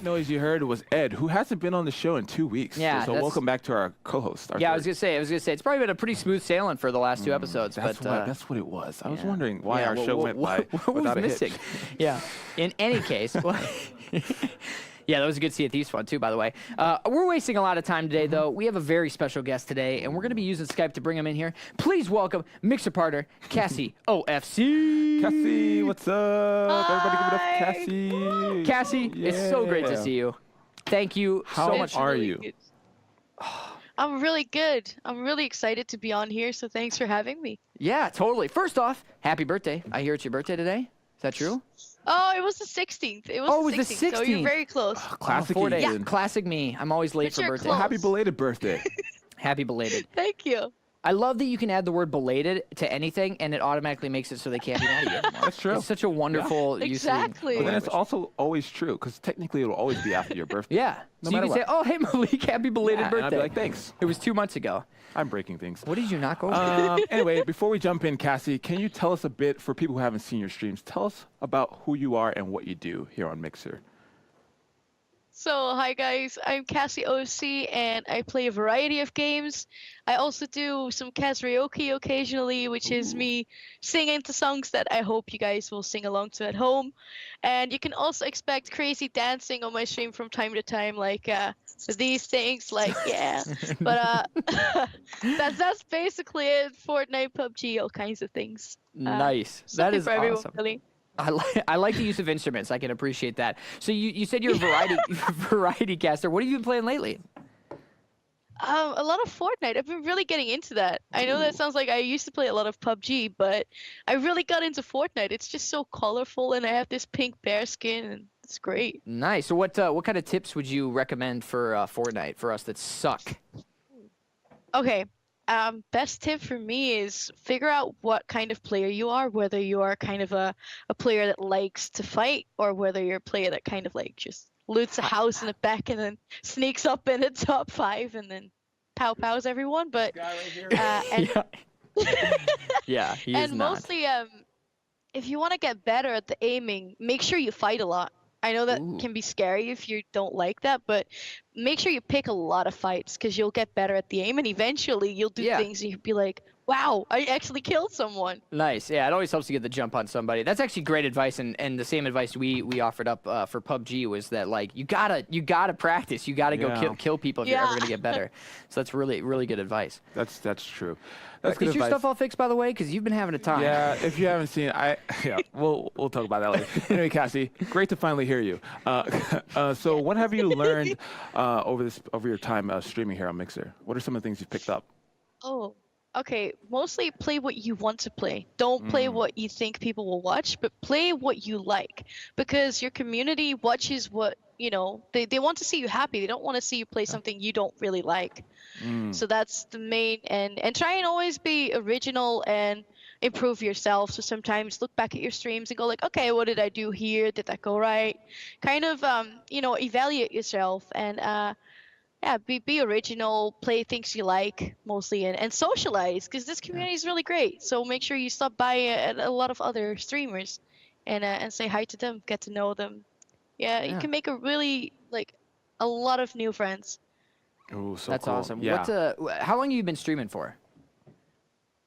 That noise you heard was Ed, who hasn't been on the show in 2 weeks. Yeah, so welcome back to our co-host. I was gonna say it's probably been a pretty smooth sailing for the last 2 episodes. That's what it was. I was wondering why our show went by what without was a missing. hitch. Yeah. In any case. Yeah, that was a good Sea of Thieves one, too, by the way. We're wasting a lot of time today, though. We have a very special guest today, and we're going to be using Skype to bring him in here. Please welcome Mixer partner, Cassie OFC. Cassie, what's up? Hi. Everybody give it up for Cassie. Cassie, it's so great to see you. Thank you so much. How are you? Good. I'm really good. I'm really excited to be on here, so thanks for having me. Yeah, totally. First off, happy birthday. I hear it's your birthday today. Is that true? Oh, it was the 16th. It was the 16th, so you're very close. Classic 4 days. Ethan. Yeah, classic me. I'm always late But for you're birthday. close. Happy belated birthday. Happy belated. Thank you. I love that you can add the word belated to anything, and it automatically makes it so they can't be mad at you anymore. That's true. It's such a wonderful use of Exactly. But then it's language. also always true, because technically it'll always be after your birthday. Yeah. No So you matter can say, what. oh, hey, Malik, happy belated Yeah, birthday. and I'd be like, thanks. It was 2 months ago. I'm breaking things. What did you not go over? Anyway, before we jump in, Cassie, can you tell us a bit, for people who haven't seen your streams, tell us about who you are and what you do here on Mixer. So, hi guys, I'm Cassie OC, and I play a variety of games. I also do some karaoke occasionally, which is me singing to songs that I hope you guys will sing along to at home. And you can also expect crazy dancing on my stream from time to time, like these things, like, yeah. But that's basically it. Fortnite, PUBG, all kinds of things. Nice. That Something is for everyone, awesome. really. I like the use of instruments. I can appreciate that. So you said you're a variety caster. What have you been playing lately? A lot of Fortnite. I've been really getting into that. I know that sounds like I used to play a lot of PUBG, but I really got into Fortnite. It's just so colorful, and I have this pink bear skin, and it's great. Nice. So what kind of tips would you recommend for Fortnite for us that suck? Okay. Best tip for me is figure out what kind of player you are, whether you are kind of a player that likes to fight, or whether you're a player that kind of like just loots a house in the back and then sneaks up in the top 5 and then pows everyone. But and Yeah, he is and not. mostly if you want to get better at the aiming, make sure you fight a lot. I know that Ooh. can be scary if you don't like that, but make sure you pick a lot of fights, because you'll get better at the aim, and eventually you'll do things and you'll be like, wow, I actually killed someone. Nice. Yeah, it always helps to get the jump on somebody. That's actually great advice, and the same advice we offered up for PUBG was that, like, you gotta practice. You gotta go kill people if you're ever gonna get better. So that's really, really good advice. That's true. That's good Is your advice. stuff all fixed, by the way? Because you've been having a time. Yeah, if you haven't seen it, we'll talk about that later. Anyway, Cassie, great to finally hear you. So what have you learned over your time streaming here on Mixer? What are some of the things you've picked up? Oh, okay. Mostly play what you want to play. Don't play what you think people will watch, but play what you like, because your community watches what, they want to see you happy. They don't want to see you play something you don't really like. So that's the main, and try and always be original and improve yourself. So sometimes look back at your streams and go like, okay, what did I do here? Did that go right? Kind of, evaluate yourself, and be original, play things you like mostly, and socialize, because this community is really great. So make sure you stop by at a lot of other streamers and say hi to them, get to know them. Yeah, you can make a lot of new friends. Oh, so That's cool. awesome. Yeah. How long have you been streaming for?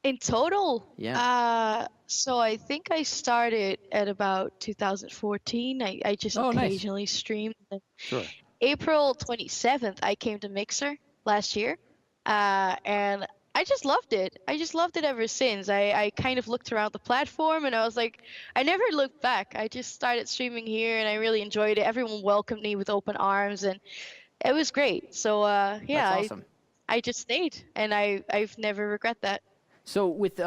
In total, Yeah. so I think I started at about 2014. I just occasionally streamed. Sure. April 27th, I came to Mixer last year, and I just loved it. I just loved it ever since. I kind of looked around the platform, and I was like, I never looked back. I just started streaming here, and I really enjoyed it. Everyone welcomed me with open arms, and it was great. So That's awesome. I just stayed, and I've never regret that. So with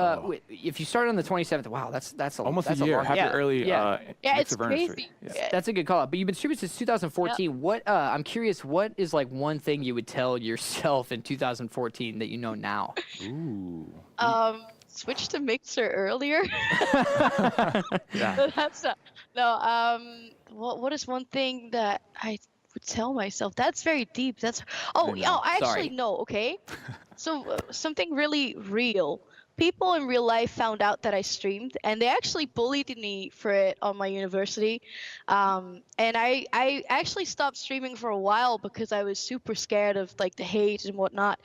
if you start on the 27th, wow, that's Almost that's a year. long- Happy yeah, early Yeah, it's Mixer anniversary. crazy. Yeah. That's a good call out. But you've been streaming since 2014. What I'm curious, what is like one thing you would tell yourself in 2014 that you know now? Ooh. Switch to Mixer earlier. Yeah. That's no. What is one thing that I would tell myself? That's very deep. I know. actually Sorry. know. Okay, so something really real. people in real life found out that I streamed, and they actually bullied me for it on my university. And I actually stopped streaming for a while because I was super scared of like the hate and whatnot.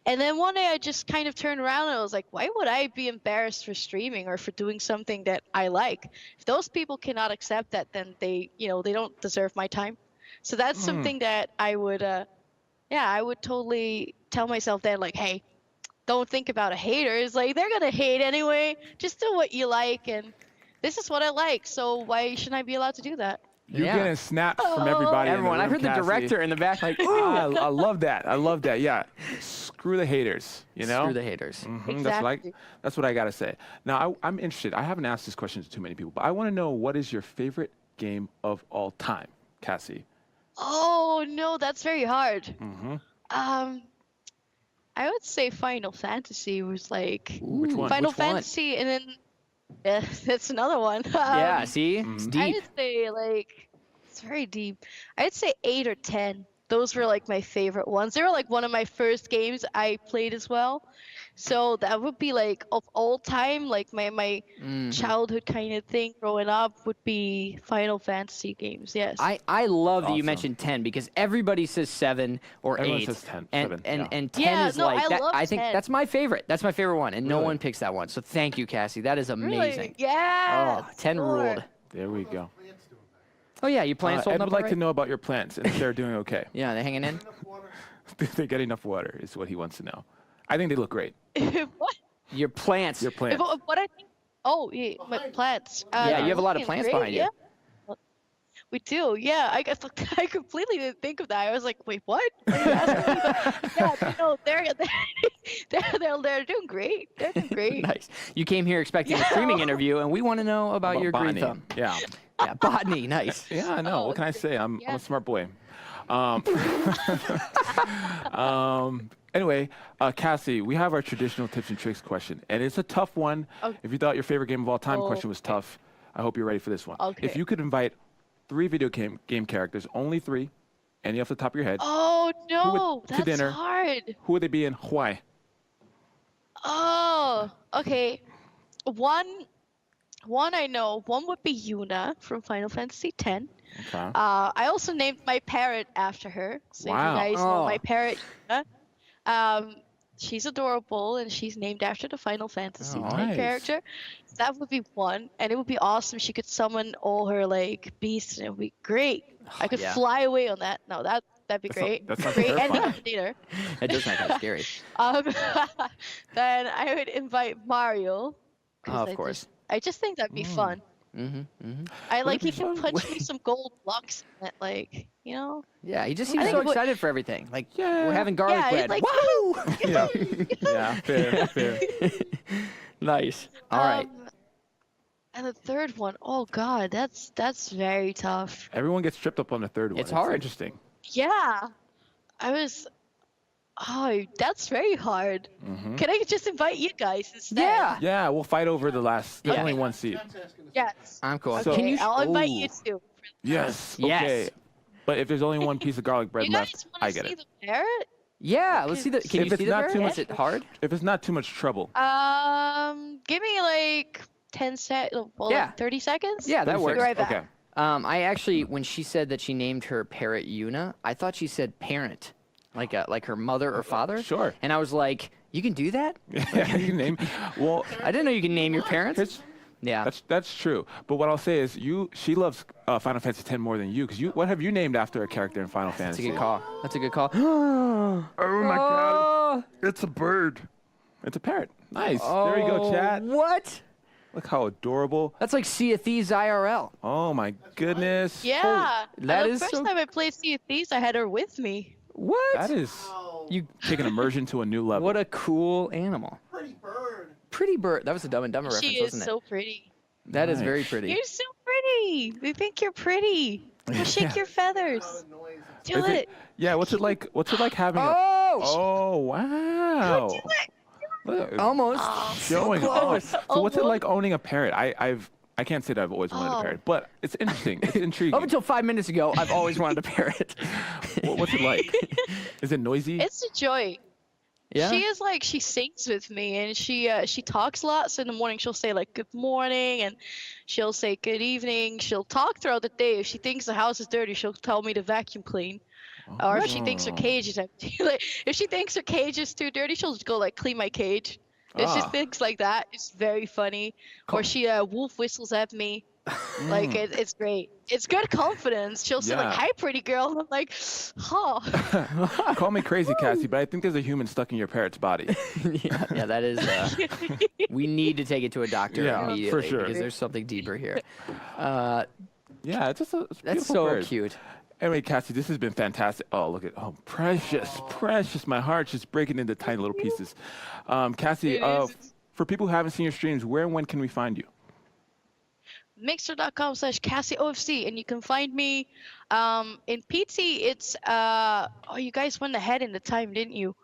And then one day I just kind of turned around and I was like, why would I be embarrassed for streaming or for doing something that I like? If those people cannot accept that, then they, they don't deserve my time. So that's something that I would, I would totally tell myself then, like, hey, don't think about a hater. It's like, they're gonna hate anyway. Just do what you like, and this is what I like, so why shouldn't I be allowed to do that? You're Yeah. getting snaps from everybody. Everyone. In the I room, heard the Cassie. director in the back like, ooh. I love that. I love that. Yeah. Screw the haters. You know. Screw the haters. Mhm, Exactly. That's what I gotta say. Now I'm interested. I haven't asked this question to too many people, but I want to know, what is your favorite game of all time, Cassie? Oh no, that's very hard. Mm-hmm. I would say Final Fantasy was like Which one? Final Which one? Fantasy, and then yeah, that's another one. Yeah, see? It's deep. I'd say like it's very deep. I'd say 8 or 10. Those were like my favorite ones. They were like one of my first games I played as well. So that would be like of all time, like my childhood kind of thing growing up would be Final Fantasy games. Yes. I love that you Awesome. mentioned 10 because everybody says 7 or Everyone 8. says 10, and, 7, and, yeah. and 10 Yeah, is no, like I that. love I think 10. that's my favorite. That's my favorite one, and no Really? one picks that one. So thank you, Cassie. That is Really? amazing. Yeah. Oh, 10 ruled. There we go. Oh yeah, you plants Ed holding would up like all to right? know about your plants and if they're doing okay. Yeah, they're hanging in. Did they get enough water? Is what he wants to know. I think they look great. What? Your plants. Your plants. What I think? Oh, yeah, my plants. Yeah, you have a lot of looking plants great, behind you. yeah. We do, yeah. I completely didn't think of that. I was like, wait, what? What are you asking me about? Yeah, no, they're doing great. They're doing great. Nice. You came here expecting a Yeah. streaming interview, and we want to know about your green botany. thumb. Yeah. Yeah, botany. Nice. Yeah, I know. Oh, What can I say? I'm yeah. a smart boy. Anyway, Cassie, we have our traditional tips and tricks question, and it's a tough one. Oh. If you thought your favorite game of all time Oh, question was okay. tough, I hope you're ready for this one. Okay. If you could invite 3 video game characters, only 3, any off the top of your head, Oh no, to that's dinner? hard. who would they be and why? Oh, okay. One I know. One would be Yuna from Final Fantasy X. Okay. I also named my parrot after her. So Wow. if you guys know Oh. my parrot, Yuna, she's adorable and she's named after the Final Fantasy Oh, X nice. character. So that would be one, and it would be awesome. She could summon all her like beasts, and it would be great. I could yeah. fly away on that. No, that'd be That sounds- great. that sounds Great ending terrifying. for dinner. That does sound kind of scary. Then I would invite Mario. 'cause Oh, of course. I just think that'd be fun. Mm-hmm, mm-hmm. I like be he can fun? punch me some gold blocks that like, Yeah, he just I seems think so it would- excited for everything. Like, Yeah. we're having garlic Yeah, bread. like- Woo! Yeah. Yeah. Fair. Nice. All right. And the third one, oh god, that's very tough. Everyone gets tripped up on the third one. It's hard. Interesting. Yeah. That's very hard. Mhm. Can I just invite you guys instead? Yeah. Yeah, we'll fight over the last. There's Yeah. only one seat. Yes. I'm cool. So- Can Okay, you? I'll invite Ooh. you too. Yes. Yes. Okay. But if there's only one piece of garlic bread You left, guys I want to get see it. the parrot? Yeah. Let's see the. Can If you it's see the not bird? too Is much- it hard? If it's not too much trouble. Give me like 10 Yeah. 30 seconds? Yeah, that 30 works. Be right back. Okay. I actually, when she said that she named her parrot Yuna, I thought she said parent, like her mother or father. Sure. And I was like, you can do that? Yeah, you can name. Well, I didn't know you can name your parents. here's, Yeah. that's true. But what I'll say is, she loves Final Fantasy X more than you, because what have you named after a character in Final That's a Fantasy? good call. That's a good call. Oh my Oh, It's a bird. It's a parrot. Nice. There you go, chat. What? Look how adorable. That's like Sea of Thieves IRL. Oh my goodness. Yeah. that the is first so- time I played Sea of Thieves, I had her with me. What? That is You. taking immersion to a new level. What a cool animal. Pretty bird. Pretty bird. That was a Dumb and Dumber reference, She is wasn't it? so pretty. That is Nice. very pretty. You're so pretty. They think you're pretty. Well, shake Yeah. your feathers. Noise. Do Is it. Yeah. What's it like? What's it like having a? Oh! Oh wow. Look, Almost. showing so off. close. So what's it Almost. like owning a parrot? I can't say that I've always wanted a Oh. parrot, but it's interesting. It's intriguing. Up until 5 minutes ago, I've always wanted a parrot. What's it like? Is it noisy? It's a joy. Yeah. She is like she sings with me, and she talks a lot. So in the morning she'll say like good morning, and she'll say good evening. She'll talk throughout the day. If she thinks the house is dirty, she'll tell me to vacuum clean. Or if she thinks her Oh. cage is empty, like if she thinks her cage is too dirty, she'll just go like clean my cage. It's just Ah. things like that. It's very funny. Or she wolf whistles at me. Like it's great. It's good confidence. She'll say like, Yeah. "Hi, pretty girl." I'm like, "Huh." Call me crazy, Cassie, but I think there's a human stuck in your parrot's body. Yeah, that is. We need to take it to a doctor Yeah, for immediately sure. because there's something deeper here. Yeah, it's just a it's a That's beautiful so bird. cute. Anyway, Cassie, this has been fantastic. Oh, look at precious, precious. My heart's just breaking into tiny little pieces. Cassie, It is. for people who haven't seen your streams, where and when can we find you? Mixer.com/CassieOFC, and you can find me in PT. It's oh, you guys went ahead in the time, didn't you?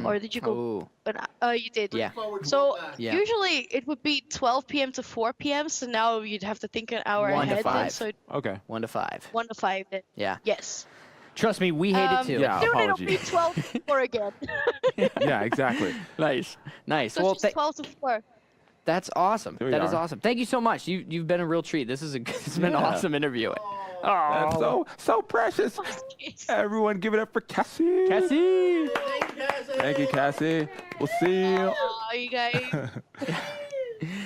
Or did you go? Oh, You did. yeah. So Yeah. usually it would be 12 p.m. to 4 p.m. So now you'd have to think an hour 1 to ahead. Then, 5. so Okay. 1 to 5. 1 to 5. Then. Yeah. Yes. Trust me, we hate it too. Yeah. Soon it'll apology. be 12 to 4 again. Yeah, exactly. Nice. Nice. So Well, it's just 12 to 4. that's awesome. There we That is are. awesome. Thank you so much. You've been a real treat. This has been Yeah. awesome interviewing. That's so precious. Everyone, give it up for Cassie. Cassie. Thank you, Cassie. We'll see you. Oh, you guys.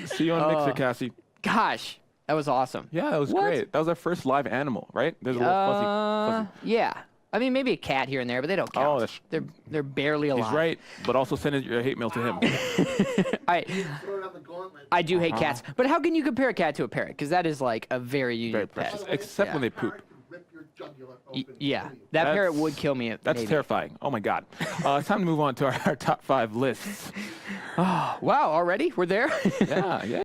See you on Mixer, Cassie. Gosh, that was awesome. Yeah, that was What? great. That was our first live animal, right? There's a little fuzzy. Yeah. I mean, maybe a cat here and there, but they don't count. Oh, that's- they're barely alive. He's right, but also send your hate mail to him. I do hate cats, but how can you compare a cat to a parrot? Because that is like a very Very unique pet. precious, except when they poop. Yeah, that That's- parrot would kill me. That's maybe. terrifying. Oh my God. It's time to move on to our top 5 lists. Wow, already? We're there? Yeah, yeah.